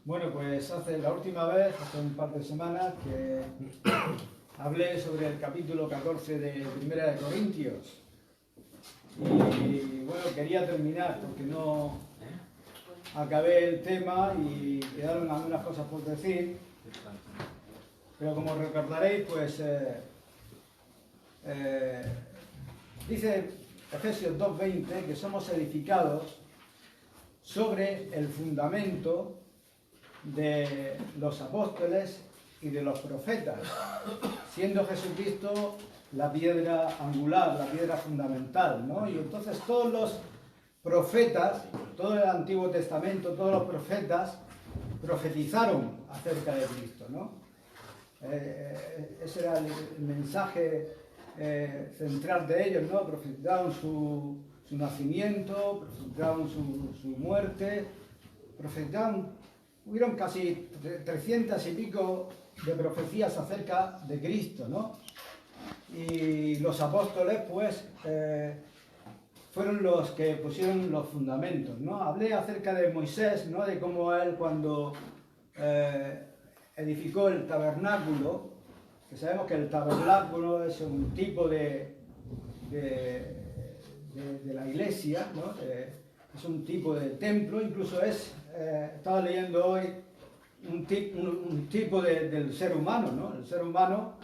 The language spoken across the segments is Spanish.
Bueno, pues la última vez, hace un par de semanas, que hablé sobre el capítulo 14 de Primera de Corintios. Y bueno, quería terminar porque no acabé el tema y quedaron algunas cosas por decir. Pero como recordaréis, pues dice Efesios 2:20 que somos edificados sobre el fundamento de los apóstoles y de los profetas, siendo Jesucristo la piedra angular, la piedra fundamental, ¿no? Y entonces todos los profetas, todo el Antiguo Testamento, todos los profetas profetizaron acerca de Cristo, ¿no? Ese era el mensaje central de ellos, ¿no? Profetizaron su nacimiento, profetizaron su muerte, profetizaron. Hubieron casi 300 y pico de profecías acerca de Cristo, ¿no? Y los apóstoles, pues, fueron los que pusieron los fundamentos, ¿no? Hablé acerca de Moisés, ¿no? De cómo él, cuando edificó el tabernáculo, que sabemos que el tabernáculo es un tipo de la iglesia, ¿no? Es un tipo de templo, incluso estaba leyendo hoy un tipo del ser humano, ¿no? El ser humano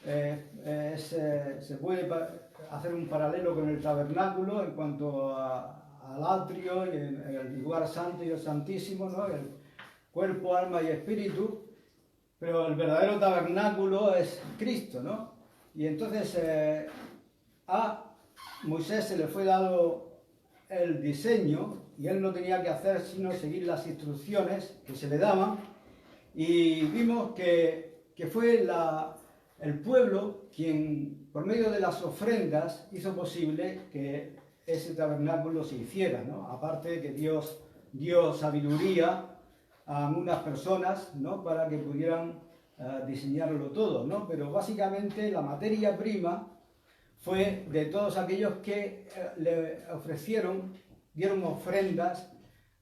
se puede hacer un paralelo con el tabernáculo en cuanto al atrio y el lugar santo y el santísimo, ¿no? El cuerpo, alma y espíritu, pero el verdadero tabernáculo es Cristo, ¿no? Y entonces a Moisés se le fue dado el diseño y él no tenía que hacer sino seguir las instrucciones que se le daban, y vimos que fue el pueblo quien, por medio de las ofrendas, hizo posible que ese tabernáculo se hiciera, ¿no? Aparte de que Dios dio sabiduría a unas personas, ¿no? Para que pudieran diseñarlo todo, ¿no? Pero básicamente la materia prima fue de todos aquellos que le dieron ofrendas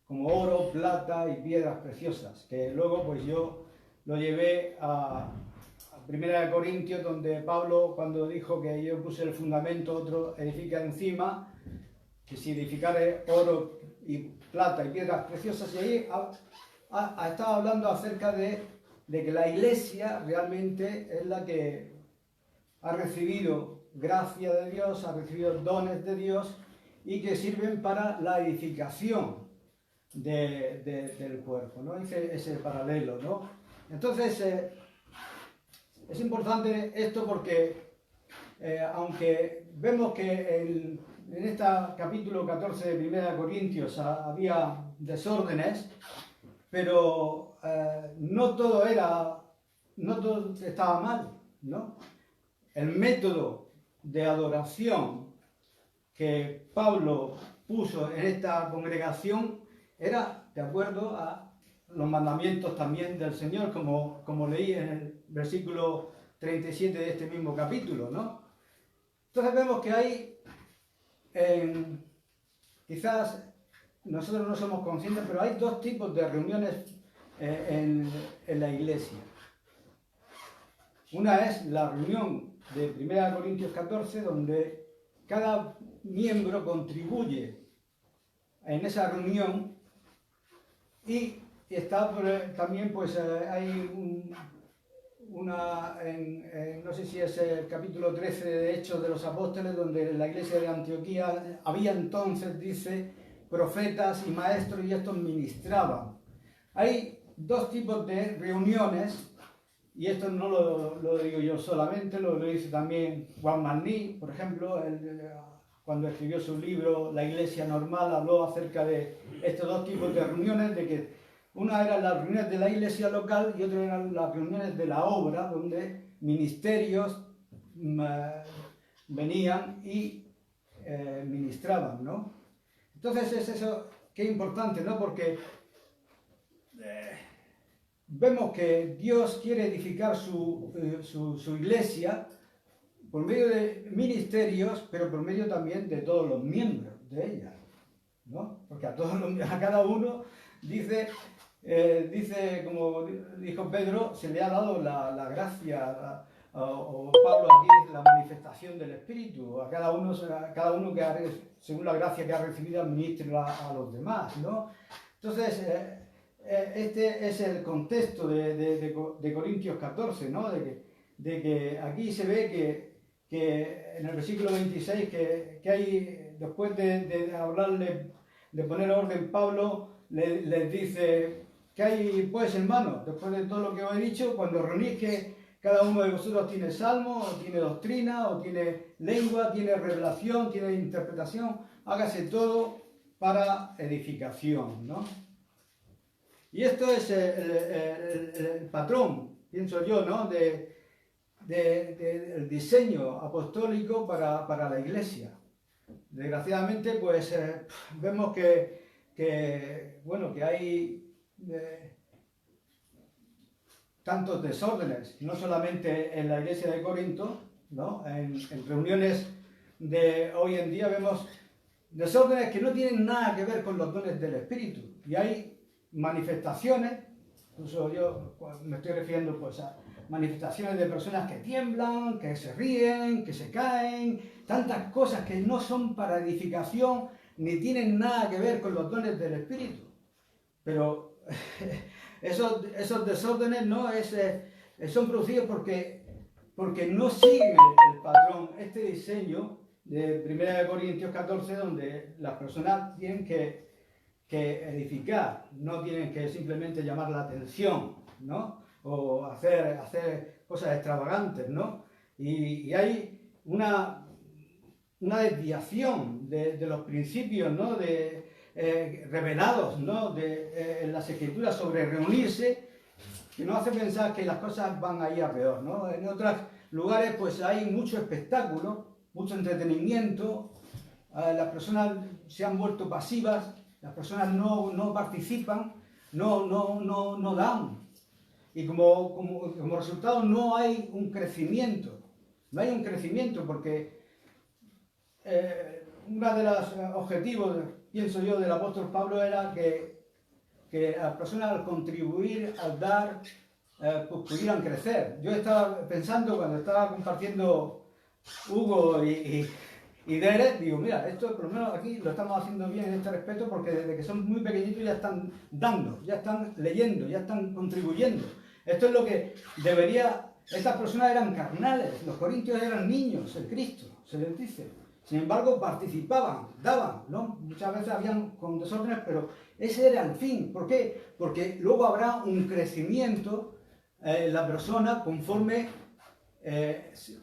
como oro, plata y piedras preciosas, que luego pues yo lo llevé a Primera de Corintios, donde Pablo, cuando dijo que yo puse el fundamento, otro edifica encima, que si edificare oro y plata y piedras preciosas, y ahí estaba hablando acerca de que la iglesia realmente es la que ha recibido gracia de Dios, ha recibido dones de Dios y que sirven para la edificación del cuerpo, ¿no? Hice ese paralelo, ¿no? Entonces, es importante esto porque, aunque vemos que en este capítulo 14 de 1 Corintios había desórdenes, pero no todo estaba mal, ¿no? El método de adoración que Pablo puso en esta congregación era de acuerdo a los mandamientos también del Señor, como leí en el versículo 37 de este mismo capítulo, ¿no? Entonces vemos que hay, quizás nosotros no somos conscientes, pero hay dos tipos de reuniones en la iglesia. Una es la reunión de 1 Corintios 14, donde cada miembro contribuye en esa reunión, y está también, pues hay no sé si es el capítulo 13 de Hechos de los Apóstoles, donde en la iglesia de Antioquía había entonces, dice, profetas y maestros, y estos ministraban. Hay dos tipos de reuniones. Y esto no lo digo yo solamente, lo dice también Juan Magní, por ejemplo, cuando escribió su libro La Iglesia Normal, habló acerca de estos dos tipos de reuniones, de que una eran las reuniones de la iglesia local y otra eran las reuniones de la obra, donde ministerios venían y ministraban, ¿no? Entonces es eso que es importante, ¿no? Porque vemos que Dios quiere edificar su iglesia por medio de ministerios, pero por medio también de todos los miembros de ella, ¿no? Porque a cada uno dice dice, como dijo Pedro, se le ha dado la gracia, o Pablo aquí dice la manifestación del Espíritu, a cada uno que según la gracia que ha recibido administre a los demás, ¿no? Entonces, este es el contexto de Corintios 14, ¿no? De que aquí se ve que en el versículo 26 que hay, después de hablarle, de poner orden, Pablo les dice: ¿qué hay pues, hermanos? Después de todo lo que os he dicho, cuando reunís, que cada uno de vosotros tiene salmo, o tiene doctrina, o tiene lengua, tiene revelación, tiene interpretación, hágase todo para edificación, ¿no? Y esto es el patrón, pienso yo, ¿no? del diseño apostólico para la Iglesia. Desgraciadamente, pues vemos bueno, que hay tantos desórdenes, no solamente en la Iglesia de Corinto, ¿no? En reuniones de hoy en día vemos desórdenes que no tienen nada que ver con los dones del Espíritu. Y hay manifestaciones, incluso yo me estoy refiriendo pues a manifestaciones de personas que tiemblan, que se ríen, que se caen, tantas cosas que no son para edificación ni tienen nada que ver con los dones del Espíritu. Pero esos desórdenes no son producidos porque no siguen el patrón, este diseño de 1 Corintios 14, donde las personas tienen que edificar, no tienen que simplemente llamar la atención, ¿no? O hacer cosas extravagantes, ¿no? Y hay una desviación de los principios, ¿no? Revelados, ¿no? En las Escrituras sobre reunirse, que nos hace pensar que las cosas van ahí alrededor, ¿no? En otros lugares pues hay mucho espectáculo, mucho entretenimiento, las personas se han vuelto pasivas, las personas no participan, no dan. Y como resultado no hay un crecimiento. No hay un crecimiento porque uno de los objetivos, pienso yo, del apóstol Pablo era que las personas al contribuir, al dar, pues pudieran crecer. Yo estaba pensando cuando estaba compartiendo Hugo y Derek, digo, mira, esto por lo menos aquí lo estamos haciendo bien en este respecto, porque desde que son muy pequeñitos ya están dando, ya están leyendo, ya están contribuyendo. Esto es lo que debería... Estas personas eran carnales, los corintios eran niños en Cristo, se les dice. Sin embargo, participaban, daban, ¿no? Muchas veces habían con desórdenes, pero ese era el fin. ¿Por qué? Porque luego habrá un crecimiento en la persona conforme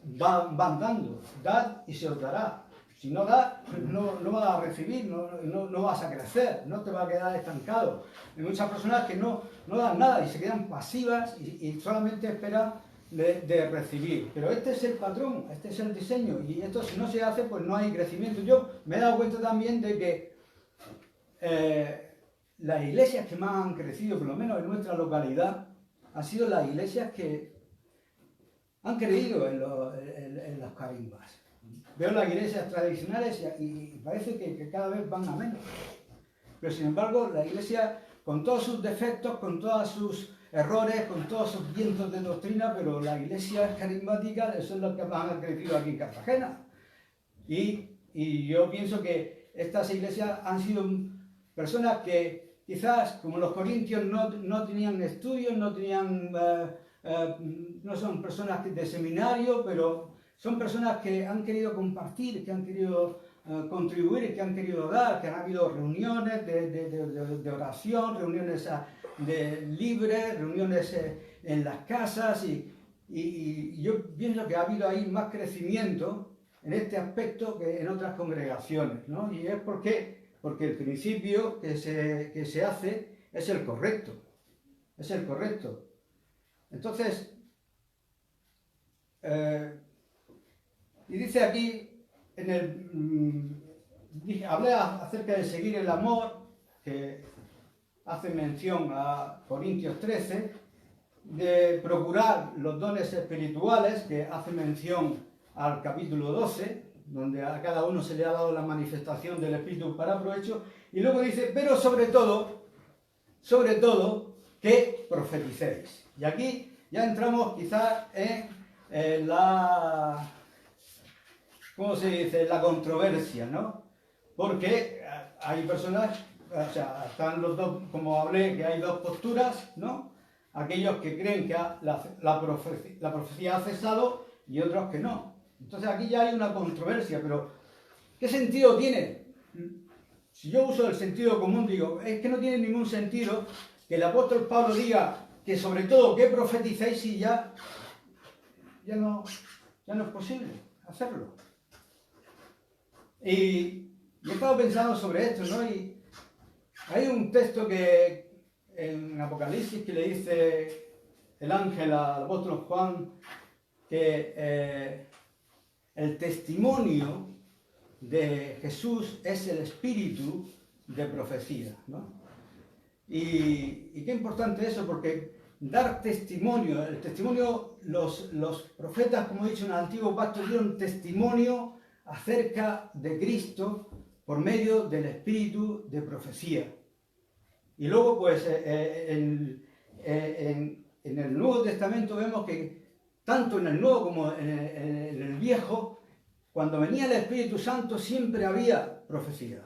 van dando. Dad y se os dará. Si no das, no vas a recibir, no vas a crecer, no te vas a quedar estancado. Hay muchas personas que no dan nada y se quedan pasivas y solamente esperan de recibir. Pero este es el patrón, este es el diseño, y esto si no se hace, pues no hay crecimiento. Yo me he dado cuenta también de que las iglesias que más han crecido, por lo menos en nuestra localidad, han sido las iglesias que han creído en los carimbas. Veo las iglesias tradicionales y parece que cada vez van a menos. Pero sin embargo, la iglesia, con todos sus defectos, con todos sus errores, con todos sus vientos de doctrina, pero la iglesia carismática, eso es lo que más han crecido aquí en Cartagena. Y yo pienso que estas iglesias han sido personas que quizás, como los corintios, no tenían estudios, no son personas de seminario, pero son personas que han querido compartir, que han querido contribuir, que han querido dar, que han habido reuniones de oración, reuniones libres, reuniones en las casas, y yo pienso que ha habido ahí más crecimiento en este aspecto que en otras congregaciones, ¿no? Y es porque el principio que se hace es el correcto, es el correcto. Entonces, y dice aquí, hablé acerca de seguir el amor, que hace mención a Corintios 13, de procurar los dones espirituales, que hace mención al capítulo 12, donde a cada uno se le ha dado la manifestación del Espíritu para provecho, y luego dice, pero sobre todo, que profeticéis. Y aquí ya entramos quizás en la, ¿cómo se dice?, la controversia, ¿no? Porque hay personas, o sea, están los dos, como hablé, que hay dos posturas, ¿no? Aquellos que creen que la profecía ha cesado y otros que no. Entonces aquí ya hay una controversia, pero ¿qué sentido tiene? Si yo uso el sentido común, digo, es que no tiene ningún sentido que el apóstol Pablo diga que sobre todo que profeticéis y ya no es posible hacerlo. Y he estado pensando sobre esto, ¿no? Y hay un texto que en Apocalipsis que le dice el ángel al apóstol Juan que el testimonio de Jesús es el espíritu de profecía, ¿no? Y qué importante eso, porque dar testimonio, el testimonio, los profetas, como he dicho en el Antiguo Pacto, dieron testimonio acerca de Cristo por medio del espíritu de profecía. Y luego, pues, en el Nuevo Testamento vemos que tanto en el Nuevo como en el Viejo, cuando venía el Espíritu Santo siempre había profecía.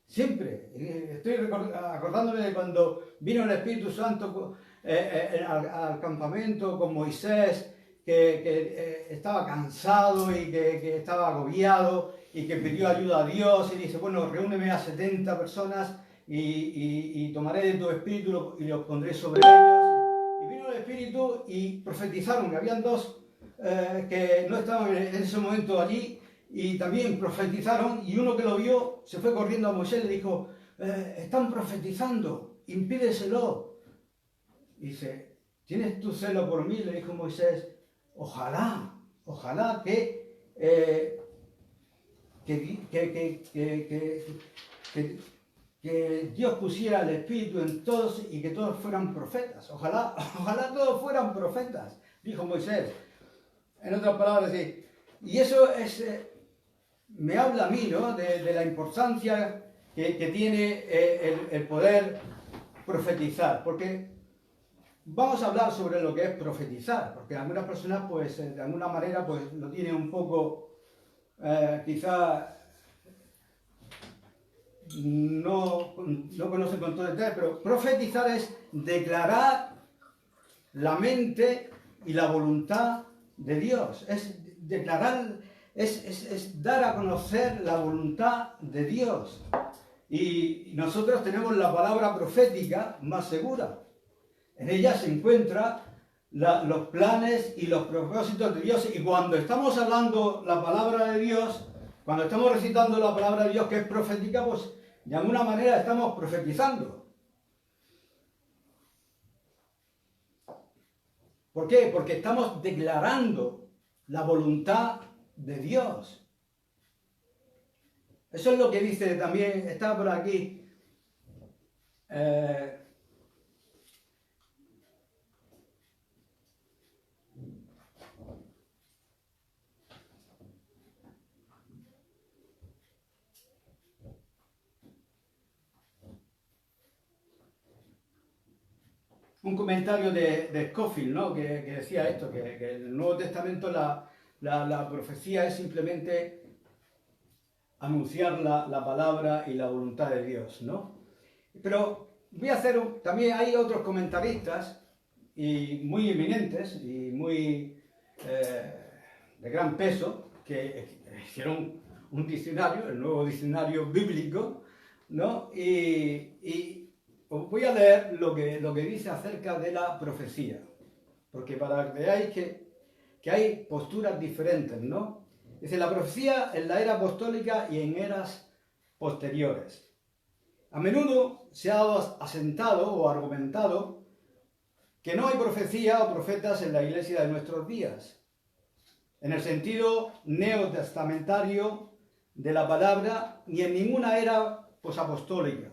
Siempre. Estoy acordándome de cuando vino el Espíritu Santo al campamento con Moisés, que estaba cansado y que estaba agobiado y que pidió ayuda a Dios y dice, bueno, reúneme a 70 personas y tomaré de tu espíritu y los pondré sobre ellos. Y vino el Espíritu y profetizaron, que habían dos que no estaban en ese momento allí, y también profetizaron, y uno que lo vio se fue corriendo a Moisés y le dijo, están profetizando, impídeselo. Y dice, ¿tienes tu celo por mí? Le dijo Moisés, ojalá que Dios pusiera el Espíritu en todos y que todos fueran profetas. Ojalá todos fueran profetas, dijo Moisés. En otras palabras, sí. Y eso me habla a mí, ¿no?, de la importancia que tiene el poder profetizar. Porque vamos a hablar sobre lo que es profetizar, porque algunas personas, pues, de alguna manera, pues, lo tienen un poco, quizá no conocen con todo el detalle, pero profetizar es declarar la mente y la voluntad de Dios, es declarar, es dar a conocer la voluntad de Dios. Y nosotros tenemos la palabra profética más segura. En ella se encuentran los planes y los propósitos de Dios. Y cuando estamos hablando la palabra de Dios, cuando estamos recitando la palabra de Dios que es profética, pues de alguna manera estamos profetizando. ¿Por qué? Porque estamos declarando la voluntad de Dios. Eso es lo que dice también, está por aquí, un comentario de Scofield, ¿no?, que decía esto, que en el Nuevo Testamento la profecía es simplemente anunciar la palabra y la voluntad de Dios, ¿no? Pero voy a hacer, también hay otros comentaristas y muy eminentes y muy de gran peso que hicieron un diccionario, el nuevo diccionario bíblico, ¿no? Y os voy a leer lo que dice acerca de la profecía, porque para que veáis que hay posturas diferentes, ¿no? Dice, la profecía en la era apostólica y en eras posteriores. A menudo se ha asentado o argumentado que no hay profecía o profetas en la iglesia de nuestros días, en el sentido neotestamentario de la palabra, ni en ninguna era posapostólica.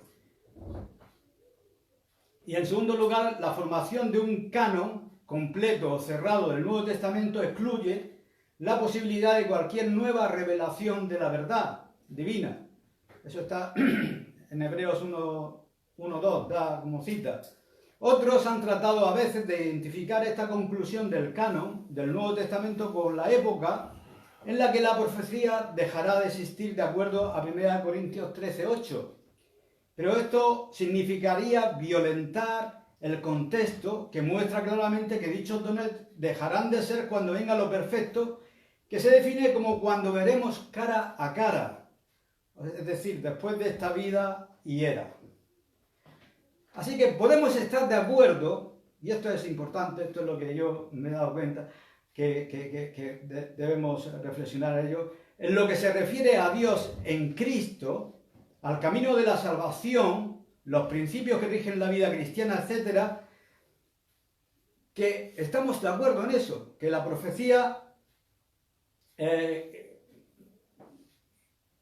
Y en segundo lugar, la formación de un canon completo o cerrado del Nuevo Testamento excluye la posibilidad de cualquier nueva revelación de la verdad divina. Eso está en Hebreos 1:2, da como cita. Otros han tratado a veces de identificar esta conclusión del canon del Nuevo Testamento con la época en la que la profecía dejará de existir de acuerdo a 1 Corintios 13:8. Pero esto significaría violentar el contexto que muestra claramente que dichos dones dejarán de ser cuando venga lo perfecto, que se define como cuando veremos cara a cara, es decir, después de esta vida y era. Así que podemos estar de acuerdo, y esto es importante, esto es lo que yo me he dado cuenta, que debemos reflexionar en ello, en lo que se refiere a Dios en Cristo, al camino de la salvación, los principios que rigen la vida cristiana, etc., que estamos de acuerdo en eso, que la profecía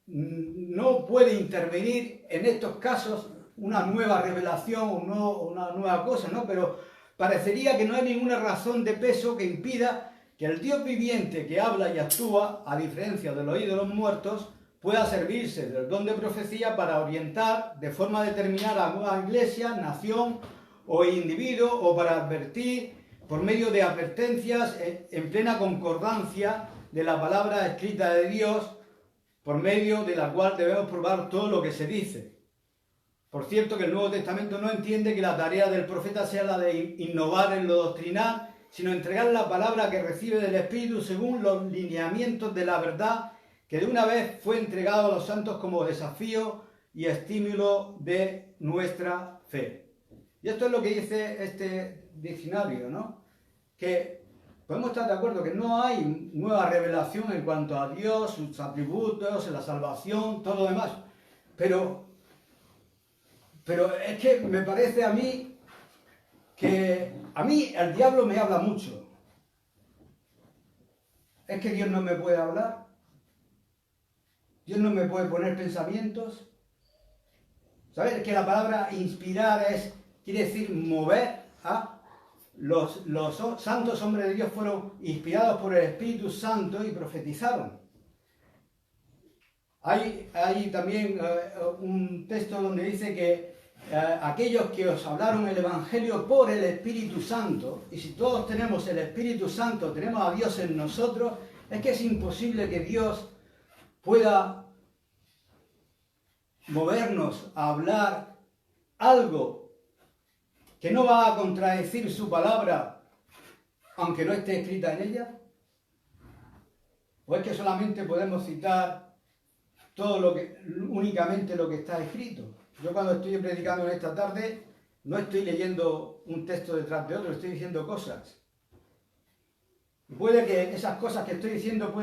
no puede intervenir en estos casos una nueva revelación o una nueva cosa, ¿no? Pero parecería que no hay ninguna razón de peso que impida que el Dios viviente que habla y actúa, a diferencia de los ídolos muertos, pueda servirse del don de profecía para orientar de forma determinada a nueva iglesia, nación o individuo, o para advertir por medio de advertencias en plena concordancia de la palabra escrita de Dios, por medio de la cual debemos probar todo lo que se dice. Por cierto, que el Nuevo Testamento no entiende que la tarea del profeta sea la de innovar en lo doctrinal, sino entregar la palabra que recibe del Espíritu según los lineamientos de la verdad que de una vez fue entregado a los santos como desafío y estímulo de nuestra fe. Y esto es lo que dice este diccionario, ¿no? Que podemos estar de acuerdo que no hay nueva revelación en cuanto a Dios, sus atributos, la salvación, todo lo demás. Pero es que me parece a mí que a mí el diablo me habla mucho. ¿Es que Dios no me puede hablar? ¿Dios no me puede poner pensamientos? ¿Sabes? Que la palabra inspirar quiere decir mover. Los santos hombres de Dios fueron inspirados por el Espíritu Santo y profetizaron. Hay también un texto donde dice que aquellos que os hablaron el Evangelio por el Espíritu Santo, y si todos tenemos el Espíritu Santo, tenemos a Dios en nosotros, es que es imposible que Dios pueda movernos a hablar algo que no va a contradecir su palabra, aunque no esté escrita en ella. ¿O es que solamente podemos citar únicamente lo que está escrito? Yo cuando estoy predicando en esta tarde, no estoy leyendo un texto detrás de otro, estoy diciendo cosas. Y puede que esas cosas que estoy diciendo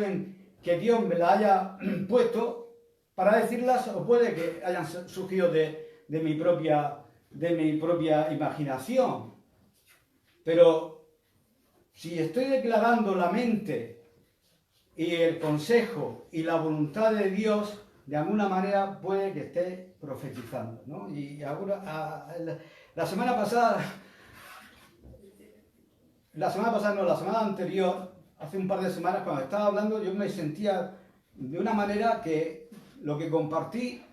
que Dios me las haya puesto para decirlas, o puede que hayan surgido de mi propia imaginación. Pero si estoy declarando la mente y el consejo y la voluntad de Dios, de alguna manera puede que esté profetizando, ¿no? Y ahora, la semana anterior, hace un par de semanas, cuando estaba hablando, yo me sentía de una manera que lo que compartí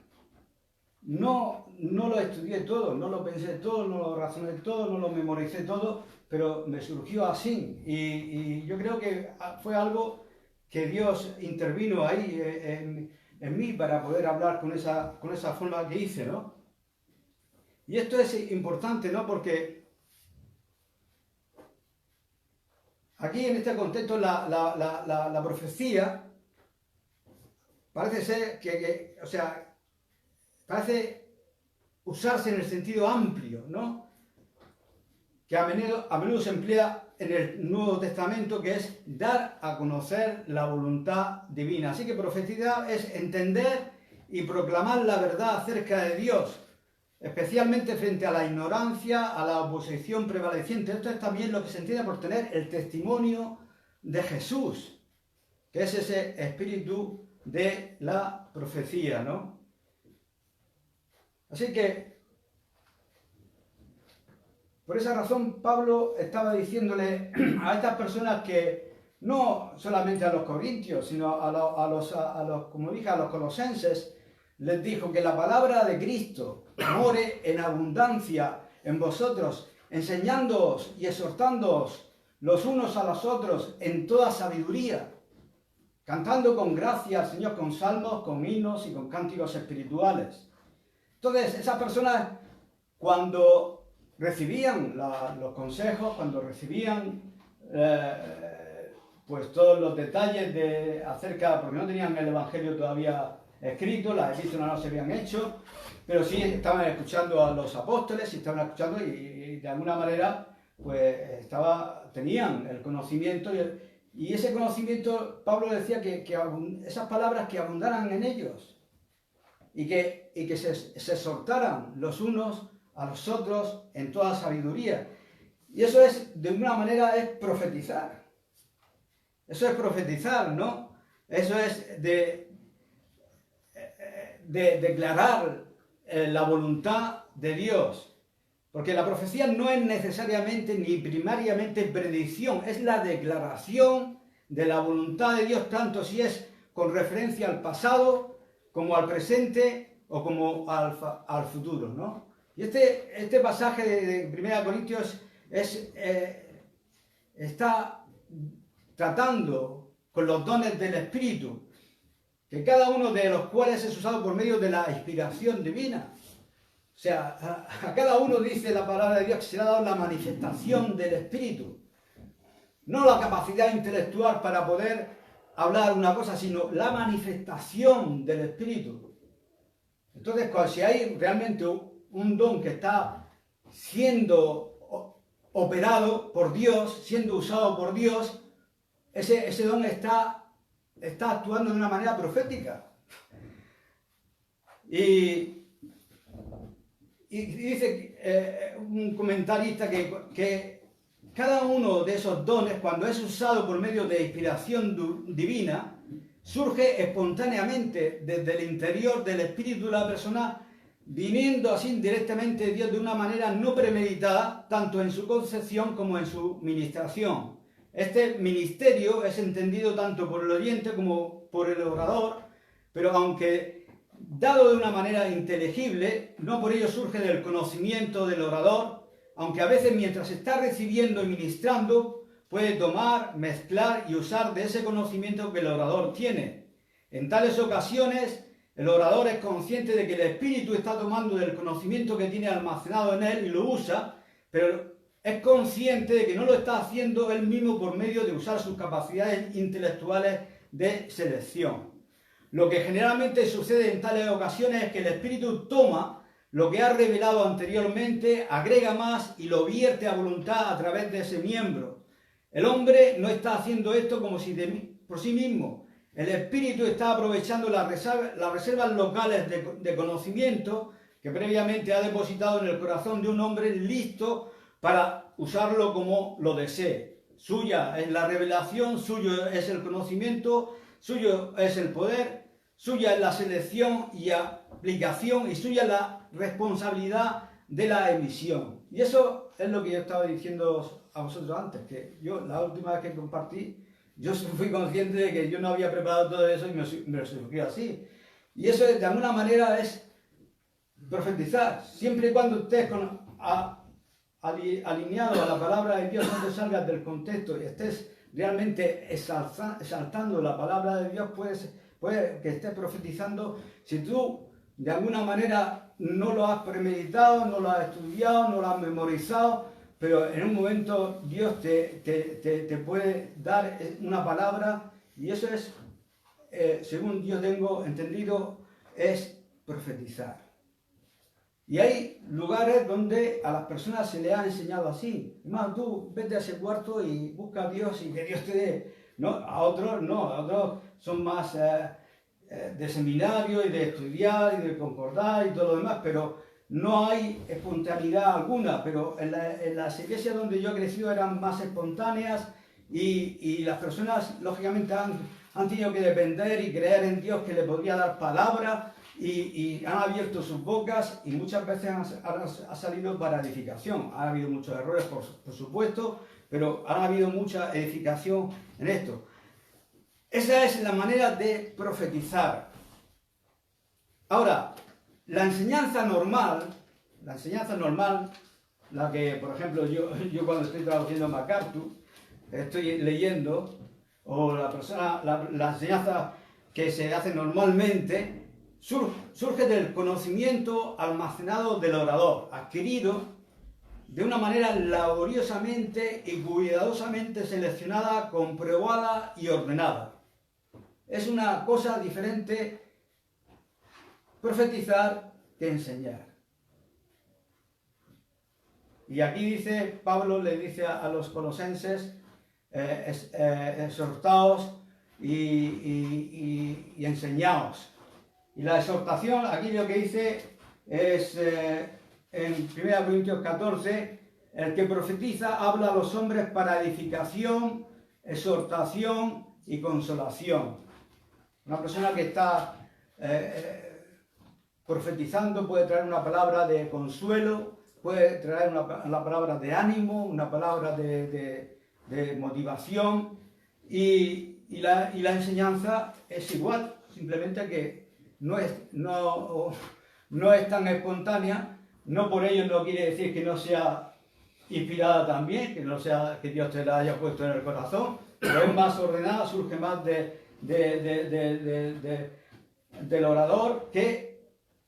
no lo estudié todo, no lo pensé todo, no lo razoné todo, no lo memoricé todo, pero me surgió así. Y yo creo que fue algo que Dios intervino ahí en mí para poder hablar con esa forma que hice, ¿no? Y esto es importante, ¿no? Porque aquí en este contexto la profecía parece ser parece usarse en el sentido amplio, ¿no? Que a menudo se emplea en el Nuevo Testamento, que es dar a conocer la voluntad divina. Así que profetizar es entender y proclamar la verdad acerca de Dios, especialmente frente a la ignorancia, a la oposición prevaleciente. Esto es también lo que se entiende por tener el testimonio de Jesús, que es ese espíritu de la profecía, ¿no? Así que por esa razón Pablo estaba diciéndole a estas personas que no solamente a los corintios, sino a los colosenses, les dijo que la palabra de Cristo more en abundancia en vosotros enseñándoos y exhortándoos los unos a los otros en toda sabiduría, cantando con gracia al Señor con salmos, con himnos y con cánticos espirituales. Entonces, esas personas, cuando recibían los consejos, cuando recibían pues todos los detalles acerca, porque no tenían el Evangelio todavía escrito, las epístolas no se habían hecho, pero sí estaban escuchando a los apóstoles, y estaban escuchando y de alguna manera pues tenían el conocimiento, y ese conocimiento, Pablo decía que esas palabras que abundaran en ellos, y que se exhortaran los unos a los otros en toda sabiduría. Y eso es, de una manera, es profetizar. Eso es profetizar, ¿no? Eso es de declarar la voluntad de Dios. Porque la profecía no es necesariamente ni primariamente predicción, es la declaración de la voluntad de Dios, tanto si es con referencia al pasado, como al presente o como al futuro, ¿no? Y este pasaje de 1 Corintios está tratando con los dones del Espíritu, que cada uno de los cuales es usado por medio de la inspiración divina. O sea, a cada uno, dice la palabra de Dios, que se le ha dado la manifestación del Espíritu. No la capacidad intelectual para poder hablar una cosa, sino la manifestación del Espíritu. Entonces, si hay realmente un don que está siendo operado por Dios, siendo usado por Dios, ese don está actuando de una manera profética. Y dice un comentarista que cada uno de esos dones, cuando es usado por medio de inspiración divina, surge espontáneamente desde el interior del espíritu de la persona, viniendo así directamente de Dios de una manera no premeditada, tanto en su concepción como en su ministración. Este ministerio es entendido tanto por el oyente como por el orador, pero aunque dado de una manera inteligible, no por ello surge del conocimiento del orador, aunque a veces mientras está recibiendo y ministrando, puede tomar, mezclar y usar de ese conocimiento que el orador tiene. En tales ocasiones, el orador es consciente de que el Espíritu está tomando del conocimiento que tiene almacenado en él y lo usa, pero es consciente de que no lo está haciendo él mismo por medio de usar sus capacidades intelectuales de selección. Lo que generalmente sucede en tales ocasiones es que el Espíritu toma lo que ha revelado anteriormente, agrega más y lo vierte a voluntad a través de ese miembro. El hombre no está haciendo esto como si por sí mismo. El Espíritu está aprovechando las reservas locales de conocimiento que previamente ha depositado en el corazón de un hombre listo para usarlo como lo desee. Suya es la revelación, suyo es el conocimiento, suyo es el poder, suya es la selección y aplicación, y suya es la responsabilidad de la emisión. Y eso es lo que yo estaba diciendo a vosotros antes, que yo la última vez que compartí, yo fui consciente de que yo no había preparado todo eso y me lo surgió así. Y eso de alguna manera es profetizar, siempre y cuando estés alineado a la palabra de Dios, no te salgas del contexto y estés realmente exaltando la palabra de Dios, puede que estés profetizando. Si tú de alguna manera no lo has premeditado, no lo has estudiado, no lo has memorizado, pero en un momento Dios te puede dar una palabra, y eso es, según yo tengo entendido, es profetizar. Y hay lugares donde a las personas se les ha enseñado así. Hermano, tú vete a ese cuarto y busca a Dios y que Dios te dé. ¿No? A otros no, a otros son más de seminario y de estudiar y de concordar y todo lo demás, pero no hay espontaneidad alguna. Pero en las iglesias donde yo he crecido eran más espontáneas, y las personas lógicamente han tenido que depender y creer en Dios, que le podría dar palabra, y han abierto sus bocas, y muchas veces ha salido para edificación. Ha habido muchos errores, por supuesto, pero ha habido mucha edificación en esto. Esa es la manera de profetizar. Ahora, la enseñanza normal la que, por ejemplo, yo cuando estoy traduciendo MacArthur, estoy leyendo, o la enseñanza que se hace normalmente, surge del conocimiento almacenado del orador, adquirido de una manera laboriosamente y cuidadosamente seleccionada, comprobada y ordenada. Es una cosa diferente profetizar que enseñar. Y aquí dice, Pablo le dice a los colosenses, exhortaos y enseñaos. Y la exhortación, aquí lo que dice es, en 1 Corintios 14, el que profetiza habla a los hombres para edificación, exhortación y consolación. Una persona que está profetizando puede traer una palabra de consuelo, puede traer una palabra de ánimo, una palabra de motivación, y la enseñanza es igual, simplemente que no es tan espontánea. No por ello no quiere decir que no sea inspirada también, que no sea que Dios te la haya puesto en el corazón, pero es más ordenada, surge más del orador que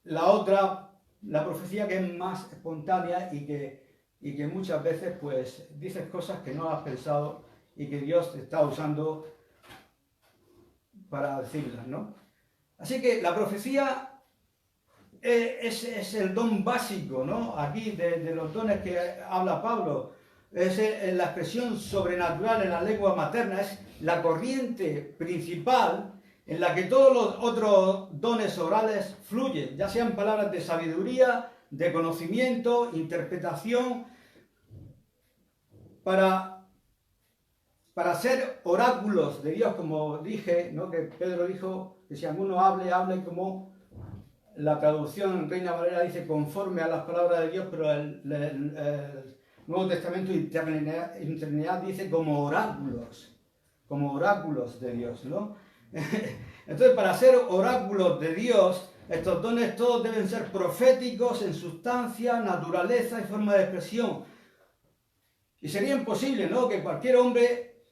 la otra, la profecía, que es más espontánea y que muchas veces pues dices cosas que no has pensado y que Dios te está usando para decirlas, ¿no? Así que la profecía es el don básico, ¿no? Aquí de los dones que habla Pablo, es la expresión sobrenatural en la lengua materna, es la corriente principal en la que todos los otros dones orales fluyen, ya sean palabras de sabiduría, de conocimiento, interpretación, para ser oráculos de Dios, como dije, ¿no? Que Pedro dijo que si alguno hable como la traducción en Reina Valera dice conforme a las palabras de Dios, pero el Nuevo Testamento Interlineal dice como oráculos de Dios, ¿no? Entonces, para ser oráculos de Dios, estos dones todos deben ser proféticos en sustancia, naturaleza y forma de expresión. Y sería imposible, ¿no?, que cualquier hombre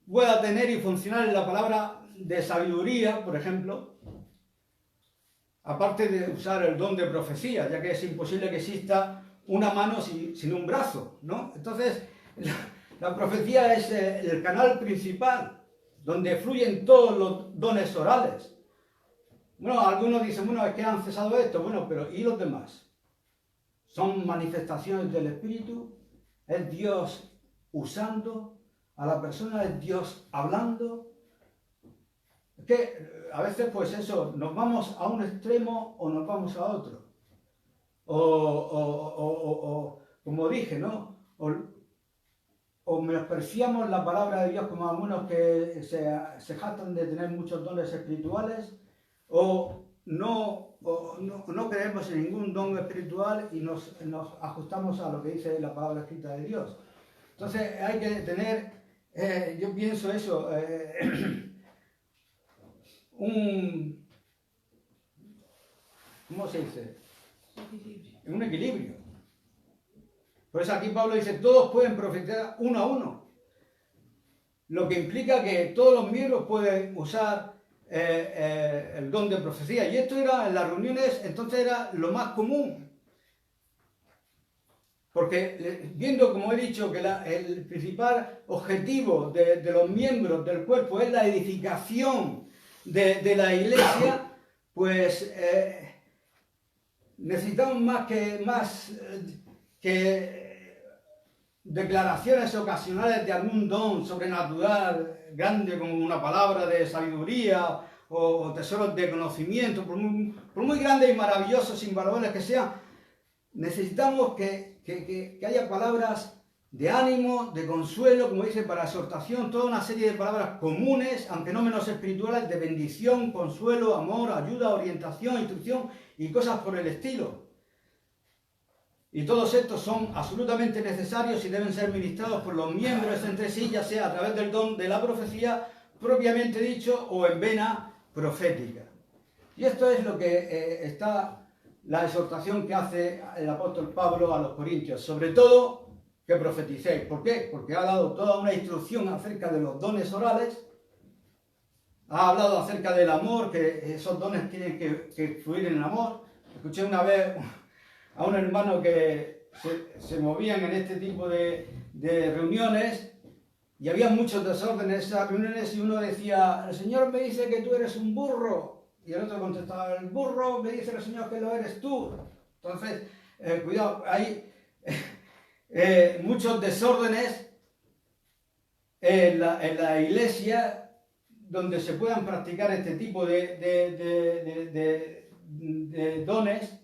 pueda tener y funcionar en la palabra de sabiduría, por ejemplo, aparte de usar el don de profecía, ya que es imposible que exista una mano sin un brazo, ¿no? Entonces, la profecía es el canal principal donde fluyen todos los dones orales. Bueno, algunos dicen, bueno, es que han cesado esto, bueno, pero ¿y los demás? Son manifestaciones del Espíritu, es Dios usando a la persona, es Dios hablando. Es que a veces pues eso, nos vamos a un extremo o nos vamos a otro. O como dije, ¿no? O menospreciamos la palabra de Dios como algunos que se jactan de tener muchos dones espirituales, o no creemos en ningún don espiritual y nos ajustamos a lo que dice la palabra escrita de Dios. Entonces hay que tener, yo pienso eso, ¿cómo se dice? Un equilibrio. Por eso aquí Pablo dice, todos pueden profetizar uno a uno. Lo que implica que todos los miembros pueden usar el don de profecía. Y esto era en las reuniones, entonces era lo más común. Porque viendo, como he dicho, que el principal objetivo de los miembros del cuerpo es la edificación de la iglesia, pues necesitamos más que declaraciones ocasionales de algún don sobrenatural grande, como una palabra de sabiduría o tesoros de conocimiento, por muy grandes y maravillosos, invaluables que sean. Necesitamos que haya palabras de ánimo, de consuelo, como dice, para exhortación, toda una serie de palabras comunes, aunque no menos espirituales, de bendición, consuelo, amor, ayuda, orientación, instrucción y cosas por el estilo. Y todos estos son absolutamente necesarios y deben ser ministrados por los miembros entre sí, ya sea a través del don de la profecía propiamente dicho o en vena profética. Y esto es lo que está la exhortación que hace el apóstol Pablo a los corintios, sobre todo que profeticéis. ¿Por qué? Porque ha dado toda una instrucción acerca de los dones orales, ha hablado acerca del amor, que esos dones tienen que fluir en el amor. Escuché una vez a un hermano que se movían en este tipo de reuniones y había muchos desórdenes en esas reuniones y uno decía, el Señor me dice que tú eres un burro. Y el otro contestaba, el burro me dice el Señor que lo eres tú. Entonces, cuidado, hay muchos desórdenes en la iglesia donde se puedan practicar este tipo de dones,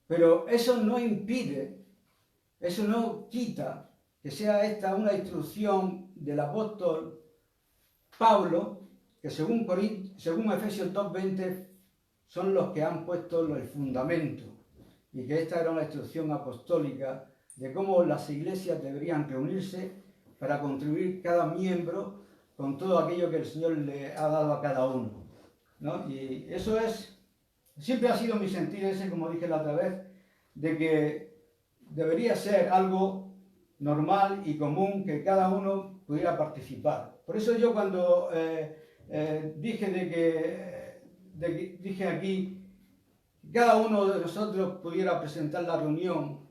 pero eso no impide, eso no quita que sea esta una instrucción del apóstol Pablo, que según Efesios 2:20 son los que han puesto el fundamento, y que esta era una instrucción apostólica de cómo las iglesias deberían reunirse para contribuir cada miembro con todo aquello que el Señor le ha dado a cada uno, ¿no? Y eso siempre ha sido mi sentir ese, como dije la otra vez, de que debería ser algo normal y común que cada uno pudiera participar. Por eso yo cuando dije aquí que cada uno de nosotros pudiera presentar la reunión,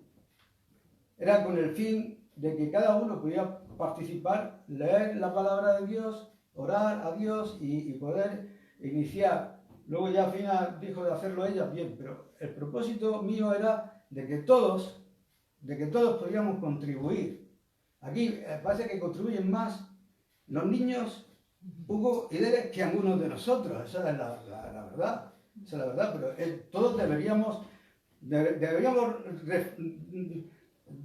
era con el fin de que cada uno pudiera participar, leer la palabra de Dios, orar a Dios y poder iniciar. Luego ya al final dijo de hacerlo ella, bien, pero el propósito mío era de que todos podíamos contribuir. Aquí parece que contribuyen más los niños, Hugo y Derek, que algunos de nosotros. Esa es la verdad. Esa es la verdad, pero todos deberíamos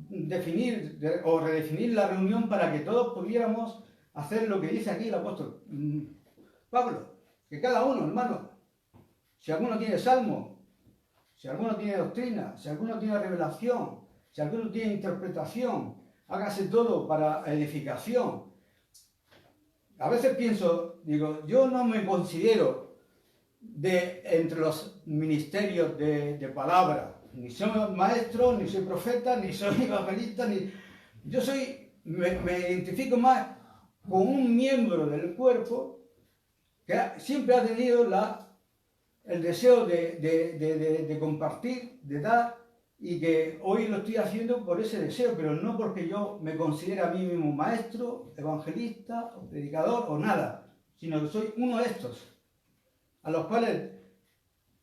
definir o redefinir la reunión para que todos pudiéramos hacer lo que dice aquí el apóstol Pablo, que cada uno, hermano, si alguno tiene salmo, si alguno tiene doctrina, si alguno tiene revelación, si alguno tiene interpretación, hágase todo para edificación. A veces pienso, digo, yo no me considero entre los ministerios de palabra, ni soy maestro, ni soy profeta, ni soy evangelista, yo me identifico más con un miembro del cuerpo que siempre ha tenido el deseo de compartir, de dar, y que hoy lo estoy haciendo por ese deseo, pero no porque yo me considere a mí mismo maestro, evangelista, o predicador o nada, sino que soy uno de estos, a los cuales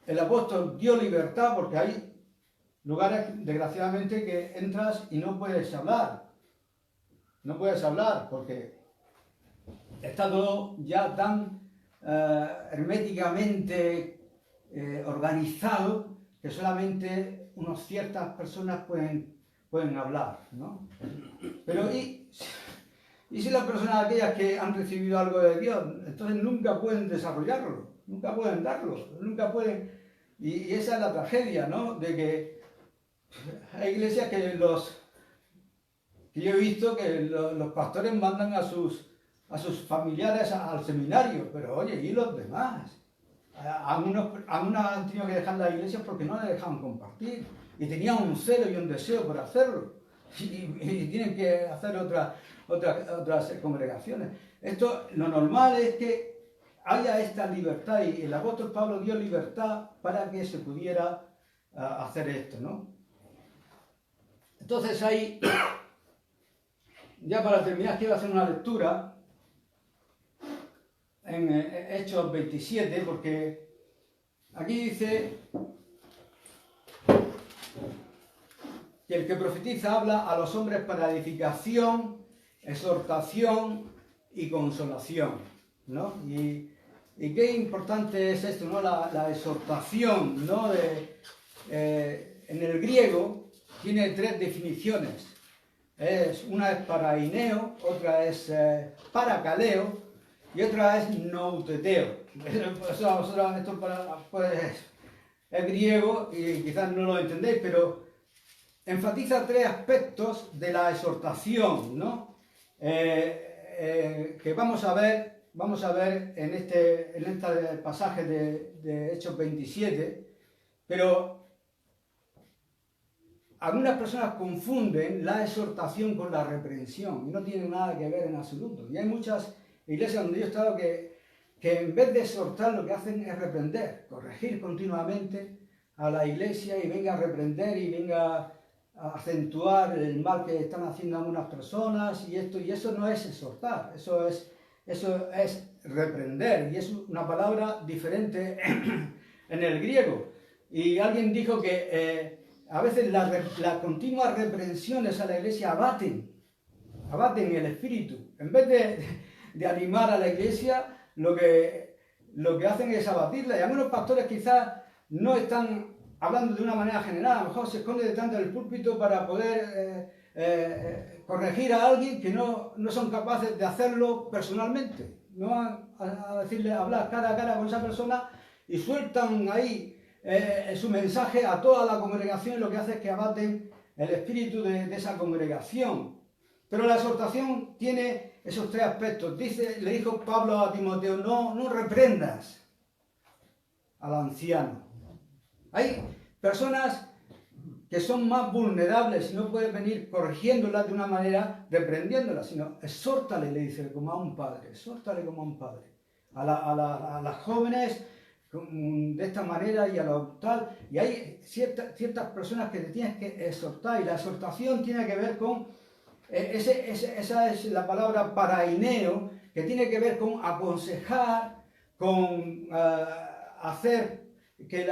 el apóstol dio libertad, porque hay lugares, desgraciadamente, que entras y no puedes hablar. No puedes hablar porque está todo ya tan herméticamente organizado que solamente unas ciertas personas pueden hablar, ¿no? Pero ¿y si las personas aquellas que han recibido algo de Dios, entonces nunca pueden desarrollarlo, nunca pueden darlo, nunca pueden... Y esa es la tragedia, ¿no? De que hay iglesias que yo he visto que los pastores mandan a sus familiares al seminario, pero oye, ¿y los demás? Algunos han tenido que dejar la iglesia porque no le dejaban compartir y tenían un celo y un deseo por hacerlo y tienen que hacer otras congregaciones. Lo normal es que haya esta libertad, y el apóstol Pablo dio libertad para que se pudiera hacer esto, ¿no? Entonces ahí, ya para terminar, quiero hacer una lectura en Hechos 27, porque aquí dice que el que profetiza habla a los hombres para edificación, exhortación y consolación, ¿no? Y qué importante es esto, ¿no? La exhortación, ¿no? En el griego tiene tres definiciones. Una es paraineo, otra es paracaleo y otra es nouteteo. Esto es griego y quizás no lo entendéis, pero enfatiza tres aspectos de la exhortación, ¿no? Que vamos a ver en este pasaje de Hechos 27, pero algunas personas confunden la exhortación con la reprensión y no tienen nada que ver en absoluto. Y hay muchas iglesias donde yo he estado que en vez de exhortar lo que hacen es reprender, corregir continuamente a la iglesia y venga a reprender y venga a acentuar el mal que están haciendo algunas personas y eso no es exhortar, eso es reprender y es una palabra diferente en el griego. Y alguien dijo que a veces las continuas reprensiones a la iglesia abaten el espíritu. En vez de animar a la iglesia, lo que hacen es abatirla. Y algunos pastores quizás no están hablando de una manera general, a lo mejor se esconde detrás del púlpito para poder corregir a alguien que no son capaces de hacerlo personalmente. No van a decirle, hablar cara a cara con esa persona y sueltan ahí su mensaje a toda la congregación y lo que hace es que abaten el espíritu de esa congregación. Pero la exhortación tiene esos tres aspectos. Le dijo Pablo a Timoteo, no reprendas al anciano. Hay personas que son más vulnerables y no puedes venir corrigiéndolas de una manera, reprendiéndolas, sino exhórtale, le dice, como a un padre, exhórtale como a un padre. A las jóvenes de esta manera y a lo tal. Y hay ciertas personas que te tienes que exhortar y la exhortación tiene que ver con, esa es la palabra paraineo, que tiene que ver con aconsejar, con hacer que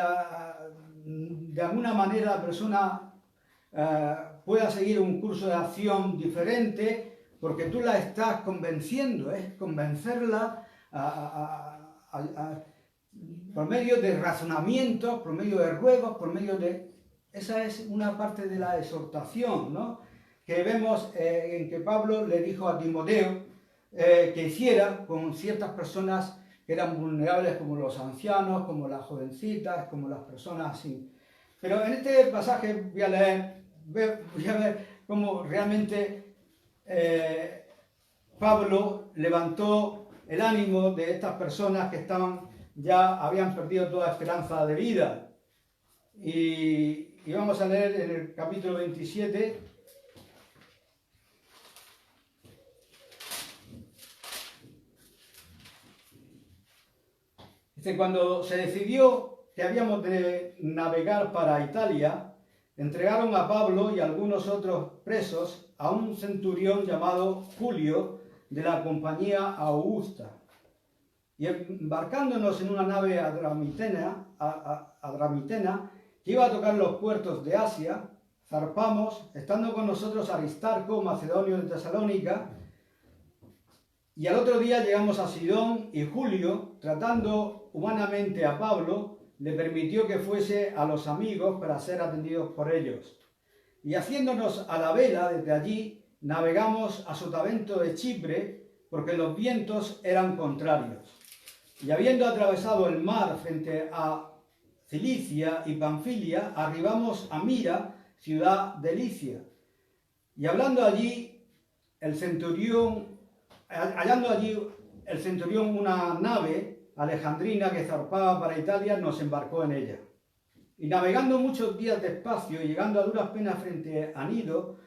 de alguna manera la persona pueda seguir un curso de acción diferente, porque tú la estás convenciendo, es convencerla por medio de razonamientos, por medio de ruegos, por medio de... Esa es una parte de la exhortación, ¿no? Que vemos en que Pablo le dijo a Timoteo que hiciera con ciertas personas que eran vulnerables, como los ancianos, como las jovencitas, como las personas así. Pero en este pasaje voy a ver cómo realmente Pablo levantó el ánimo de estas personas que ya habían perdido toda esperanza de vida. Y vamos a leer en el capítulo 27. Dice, cuando se decidió que habíamos de navegar para Italia, entregaron a Pablo y algunos otros presos a un centurión llamado Julio de la compañía Augusta. Y embarcándonos en una nave adramitena que iba a tocar los puertos de Asia, zarpamos, estando con nosotros Aristarco, macedonio de Tesalónica, y al otro día llegamos a Sidón y Julio, tratando humanamente a Pablo, le permitió que fuese a los amigos para ser atendidos por ellos. Y haciéndonos a la vela desde allí, navegamos a Sotavento de Chipre, porque los vientos eran contrarios. Y habiendo atravesado el mar frente a Cilicia y Panfilia, arribamos a Mira, ciudad de Licia. Y hallando allí el centurión una nave alejandrina que zarpaba para Italia, nos embarcó en ella. Y navegando muchos días despacio y llegando a duras penas frente a Nido,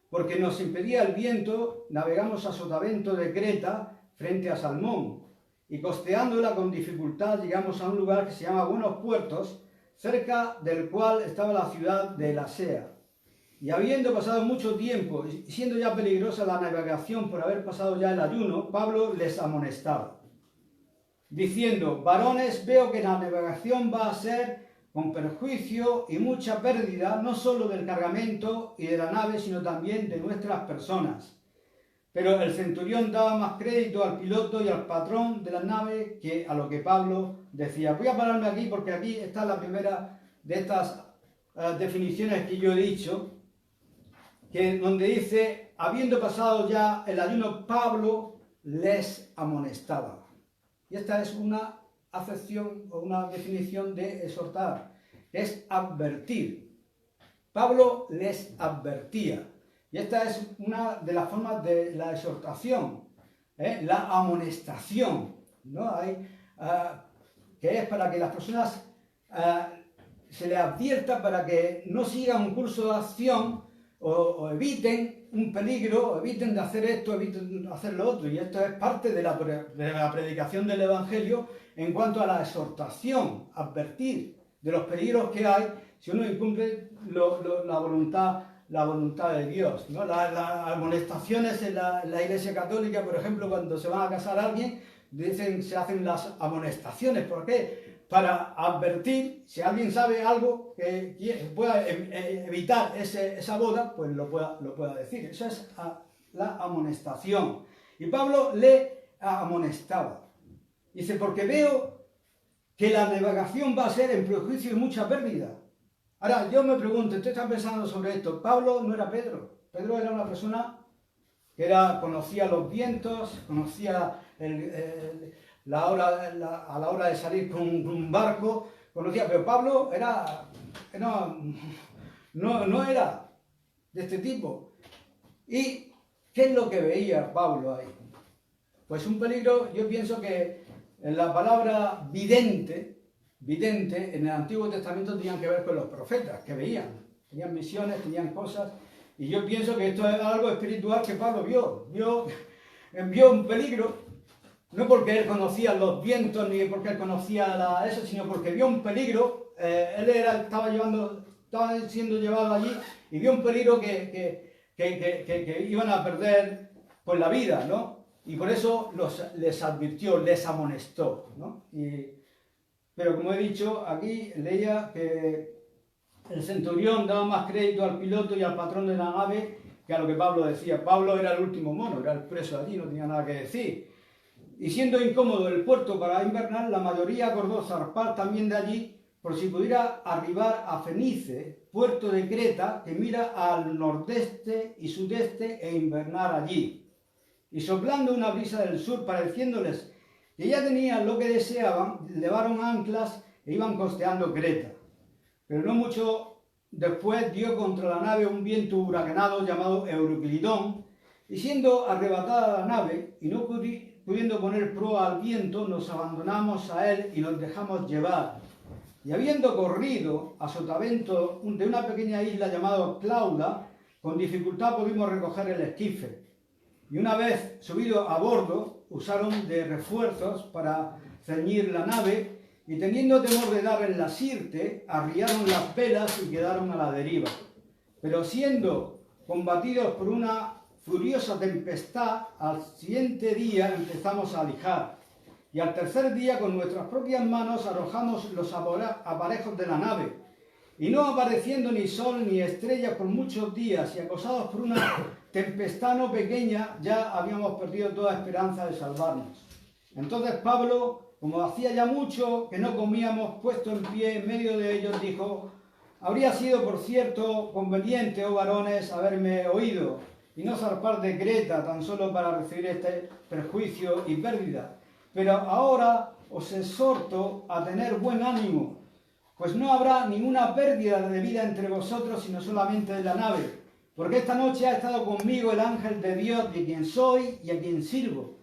porque nos impedía el viento, navegamos a Sotavento de Creta frente a Salmón. Y costeándola con dificultad llegamos a un lugar que se llama Buenos Puertos, cerca del cual estaba la ciudad de Lasea. Y habiendo pasado mucho tiempo y siendo ya peligrosa la navegación por haber pasado ya el ayuno, Pablo les amonestaba, diciendo, varones, veo que la navegación va a ser con perjuicio y mucha pérdida, no solo del cargamento y de la nave, sino también de nuestras personas. Pero el centurión daba más crédito al piloto y al patrón de la nave que a lo que Pablo decía. Voy a pararme aquí porque aquí está la primera de estas definiciones que yo he dicho, donde dice, habiendo pasado ya el ayuno, Pablo les amonestaba. Y esta es una acepción o una definición de exhortar, es advertir. Pablo les advertía. Y esta es una de las formas de la exhortación, la amonestación, ¿no? Que es para que las personas se les advierta para que no sigan un curso de acción o eviten un peligro, o eviten de hacer esto, eviten de hacer lo otro. Y esto es parte de la predicación del Evangelio en cuanto a la exhortación, advertir de los peligros que hay si uno incumple la voluntad de Dios, ¿no? Las amonestaciones en la Iglesia Católica, por ejemplo, cuando se van a casar a alguien, se hacen las amonestaciones. ¿Por qué? Para advertir, si alguien sabe algo que pueda evitar esa boda, pues lo pueda decir. Eso es la amonestación. Y Pablo le amonestaba. Dice, porque veo que la navegación va a ser en perjuicio y mucha pérdida. Ahora, yo me pregunto, ¿usted está pensando sobre esto? Pablo no era Pedro. Pedro era una persona que conocía los vientos, conocía a la hora de salir con un barco, conocía, pero Pablo no era de este tipo. ¿Y qué es lo que veía Pablo ahí? Pues un peligro, yo pienso que en la palabra vidente en el Antiguo Testamento tenían que ver con los profetas, que veían, tenían visiones, tenían cosas, y yo pienso que esto es algo espiritual que Pablo vio un peligro, no porque él conocía los vientos, ni porque él conocía eso, sino porque vio un peligro. Él estaba siendo llevado allí y vio un peligro que iban a perder pues la vida, ¿no? Y por eso les advirtió, les amonestó, ¿no? Pero como he dicho, aquí leía que el centurión daba más crédito al piloto y al patrón de la nave que a lo que Pablo decía. Pablo era el último mono, era el preso allí, no tenía nada que decir. Y siendo incómodo el puerto para invernar, la mayoría acordó zarpar también de allí por si pudiera arribar a Fenice, puerto de Creta, que mira al nordeste y sudeste, e invernar allí. Y soplando una brisa del sur, pareciéndoles que ya tenían lo que deseaban, levaron anclas e iban costeando Creta. Pero no mucho después dio contra la nave un viento huracanado llamado Euroclidón, y siendo arrebatada la nave y no pudiendo poner proa al viento, nos abandonamos a él y nos dejamos llevar. Y habiendo corrido a sotavento de una pequeña isla llamada Clauda, con dificultad pudimos recoger el esquife. Y una vez subido a bordo, usaron de refuerzos para ceñir la nave, y teniendo temor de dar en la sirte, arriaron las velas y quedaron a la deriva. Pero siendo combatidos por una furiosa tempestad, al siguiente día empezamos a lijar, y al tercer día con nuestras propias manos arrojamos los aparejos de la nave, y no apareciendo ni sol ni estrellas por muchos días, y acosados por una tempestad no pequeña, ya habíamos perdido toda esperanza de salvarnos. Entonces Pablo, como hacía ya mucho que no comíamos, puesto en pie en medio de ellos, dijo: habría sido, por cierto, conveniente, oh varones, haberme oído, y no zarpar de Creta tan solo para recibir este perjuicio y pérdida. Pero ahora os exhorto a tener buen ánimo, pues no habrá ninguna pérdida de vida entre vosotros, sino solamente de la nave. Porque esta noche ha estado conmigo el ángel de Dios, de quien soy y a quien sirvo.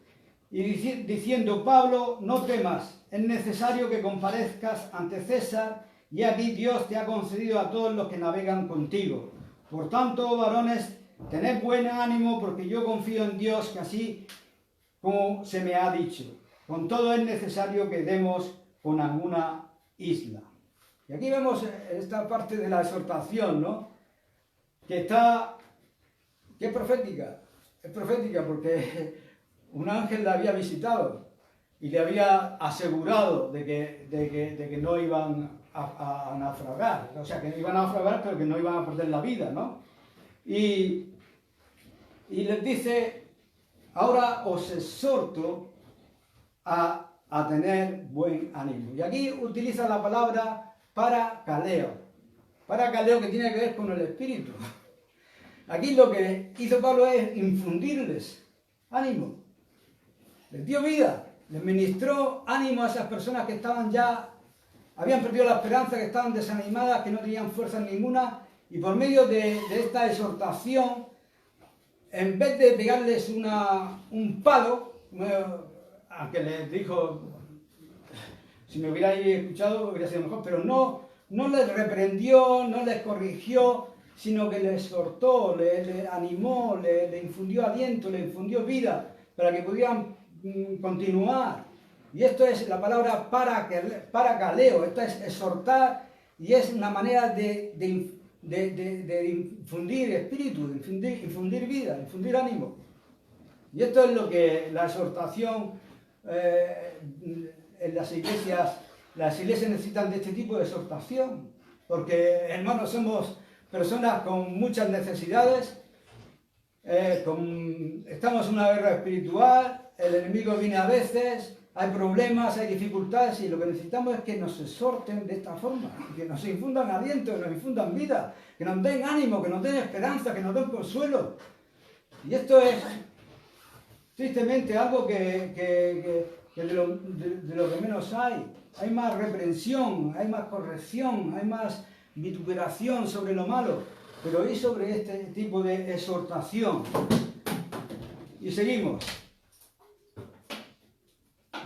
Y diciendo: Pablo, no temas, es necesario que comparezcas ante César, y aquí Dios te ha concedido a todos los que navegan contigo. Por tanto, varones, tened buen ánimo, porque yo confío en Dios, que así como se me ha dicho, con todo es necesario que demos con alguna isla. Y aquí vemos esta parte de la exhortación, ¿no? Que es profética. Es profética porque un ángel la había visitado y le había asegurado de que no iban a naufragar. O sea, que iban a naufragar, pero que no iban a perder la vida, ¿no? Y les dice: ahora os exhorto a tener buen ánimo. Y aquí utiliza la palabra paracaleo. Paracaleo, que tiene que ver con el espíritu. Aquí lo que hizo Pablo es infundirles ánimo. Les dio vida. Les ministró ánimo a esas personas que habían perdido la esperanza, que estaban desanimadas, que no tenían fuerza ninguna. Y por medio de esta exhortación, en vez de pegarles un palo, aunque les dijo: si me hubierais escuchado hubiera sido mejor, pero no no les reprendió, no les corrigió, sino que les exhortó, le animó, le infundió aliento, le infundió vida para que pudieran continuar. Y esto es la palabra parakaleo, esto es exhortar y es una manera de infundir espíritu, de infundir vida, infundir ánimo. Y esto es lo que la exhortación en las iglesias necesitan de este tipo de exhortación, porque hermanos somos personas con muchas necesidades, estamos en una guerra espiritual, el enemigo viene a veces, hay problemas, hay dificultades y lo que necesitamos es que nos exhorten de esta forma, que nos infundan aliento, que nos infundan vida, que nos den ánimo, que nos den esperanza, que nos den consuelo. Y esto es tristemente algo que de lo que menos hay. Hay más reprensión, hay más corrección, hay más vituperación sobre lo malo, pero hay sobre este tipo de exhortación. Y seguimos.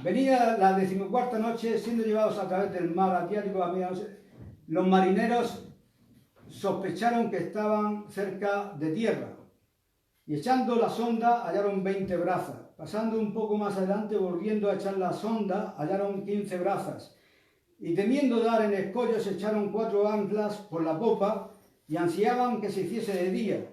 Venía la 14ª noche, siendo llevados a través del mar Adriático a medianoche, los marineros sospecharon que estaban cerca de tierra, y echando la sonda hallaron 20 brazas. Pasando un poco más adelante, volviendo a echar la sonda, hallaron 15 brazas. Y temiendo dar en escollo, se echaron 4 anclas por la popa y ansiaban que se hiciese de día.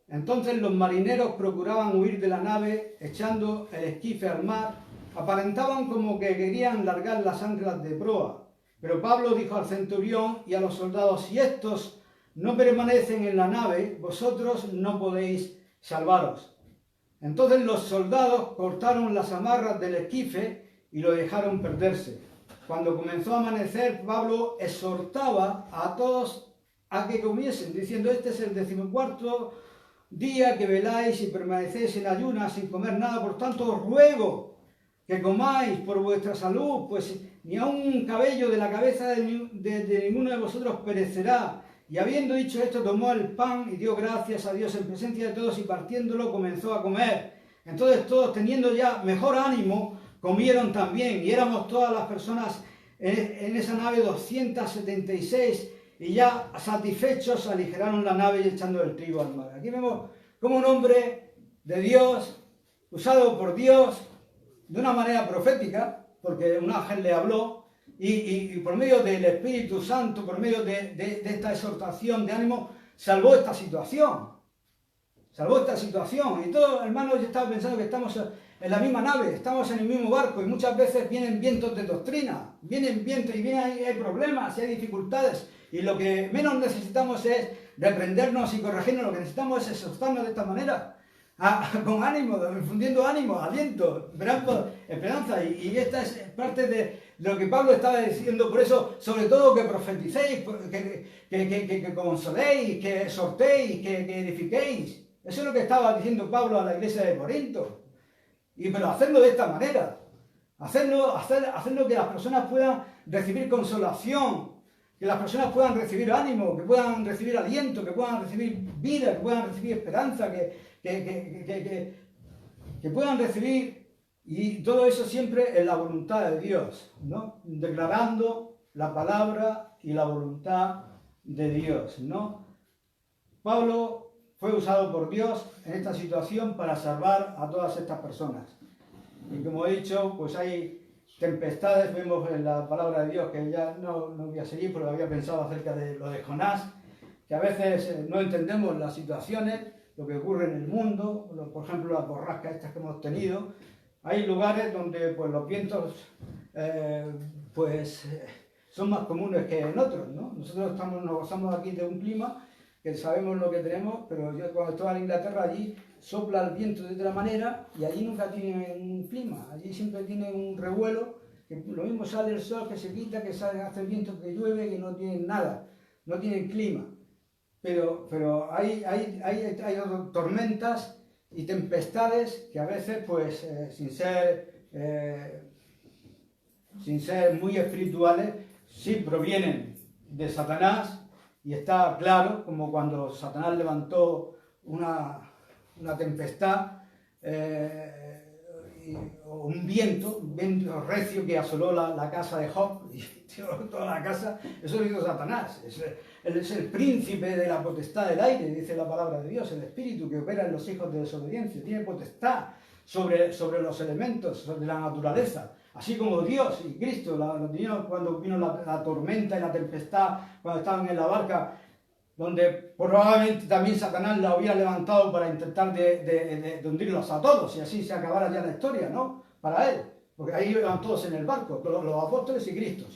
Entonces los marineros procuraban huir de la nave, echando el esquife al mar. Aparentaban como que querían largar las anclas de proa. Pero Pablo dijo al centurión y a los soldados: si estos no permanecen en la nave, vosotros no podéis salvaros. Entonces los soldados cortaron las amarras del esquife y lo dejaron perderse. Cuando comenzó a amanecer, Pablo exhortaba a todos a que comiesen, diciendo: este es el 14º día que veláis y permanecéis en ayunas sin comer nada, por tanto os ruego que comáis por vuestra salud, pues ni aun un cabello de la cabeza de ninguno de vosotros perecerá. Y habiendo dicho esto, tomó el pan y dio gracias a Dios en presencia de todos, y partiéndolo comenzó a comer. Entonces todos, teniendo ya mejor ánimo, comieron también, y éramos todas las personas en esa nave 276, y ya satisfechos aligeraron la nave y echando el trigo al mar. Aquí vemos como un hombre de Dios, usado por Dios de una manera profética, porque un ángel le habló, y por medio del Espíritu Santo, por medio de esta exhortación de ánimo, salvó esta situación. Salvó esta situación. Y todos, hermanos, yo estaba pensando que estamos en la misma nave, estamos en el mismo barco, y muchas veces vienen vientos de doctrina, vienen vientos y hay problemas y hay dificultades. Y lo que menos necesitamos es reprendernos y corregirnos, lo que necesitamos es exhortarnos de esta manera. Con ánimo, infundiendo ánimo, aliento, esperanza. Y esta es parte de lo que Pablo estaba diciendo. Por eso, sobre todo, que profeticéis, que consoléis, que exhortéis, que edifiquéis. Eso es lo que estaba diciendo Pablo a la iglesia de Corinto. Pero hacerlo de esta manera. Hacerlo que las personas puedan recibir consolación, que las personas puedan recibir ánimo, que puedan recibir aliento, que puedan recibir vida, que puedan recibir esperanza, que puedan recibir, y todo eso siempre en la voluntad de Dios, ¿no? Declarando la palabra y la voluntad de Dios, ¿no? Pablo fue usado por Dios en esta situación para salvar a todas estas personas. Y como he dicho, pues hay tempestades, vemos en la palabra de Dios, que ya no voy a seguir porque había pensado acerca de lo de Jonás, que a veces no entendemos las situaciones, lo que ocurre en el mundo, por ejemplo las borrascas estas que hemos tenido. Hay lugares donde pues, los vientos son más comunes que en otros, ¿no? Nosotros nos gozamos aquí de un clima que sabemos lo que tenemos, pero yo cuando estaba en Inglaterra, allí sopla el viento de otra manera y allí nunca tienen un clima, allí siempre tienen un revuelo, que lo mismo sale el sol, que se quita, que sale, hace el viento, que llueve, que no tienen nada, no tienen clima. Pero hay tormentas y tempestades que a veces, pues, sin ser muy espirituales, sí provienen de Satanás. Y está claro, como cuando Satanás levantó una tempestad o un viento recio que asoló la casa de Job, y toda la casa, eso lo hizo Satanás. Él es el príncipe de la potestad del aire, dice la palabra de Dios, el espíritu que opera en los hijos de desobediencia, tiene potestad sobre los elementos, sobre la naturaleza. Así como Dios y Cristo lo tenían cuando vino la tormenta y la tempestad, cuando estaban en la barca, donde probablemente también Satanás la hubiera levantado para intentar de hundirlos a todos, y así se acabara ya la historia, ¿no? Para él, porque ahí iban todos en el barco, los apóstoles y Cristo.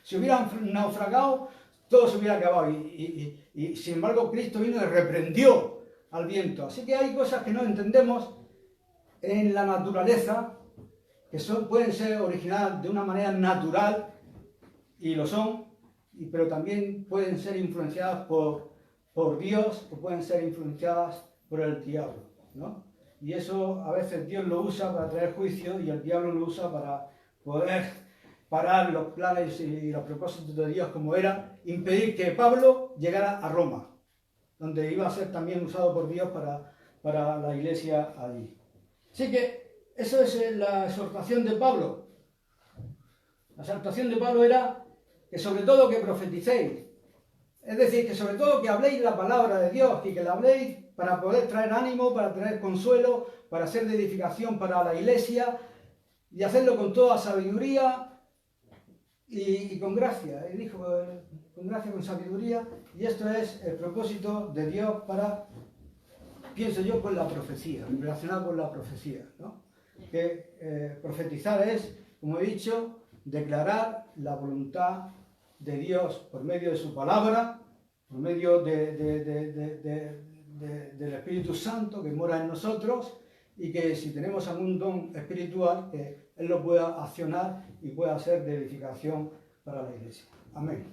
Si hubieran naufragado, todo se hubiera acabado, y sin embargo Cristo vino y reprendió al viento. Así que hay cosas que no entendemos en la naturaleza, que pueden ser originadas de una manera natural, y lo son, pero también pueden ser influenciadas por Dios, o pueden ser influenciadas por el diablo, ¿no? Y eso a veces Dios lo usa para traer juicio, y el diablo lo usa para poder parar los planes y los propósitos de Dios, como era impedir que Pablo llegara a Roma, donde iba a ser también usado por Dios para la iglesia allí. Así que eso es la exhortación de Pablo. La exhortación de Pablo era que sobre todo que profeticéis. Es decir, que sobre todo que habléis la palabra de Dios, y que la habléis para poder traer ánimo, para traer consuelo, para ser de edificación para la iglesia, y hacerlo con toda sabiduría y con gracia. Él dijo, con gracia, con sabiduría, y esto es el propósito de Dios para, pienso yo, con la profecía, relacionado con la profecía, ¿no? Que profetizar es, como he dicho, declarar la voluntad de Dios por medio de su palabra, por medio del Espíritu Santo que mora en nosotros, y que si tenemos algún don espiritual, que Él lo pueda accionar y pueda ser de edificación para la iglesia. Amén.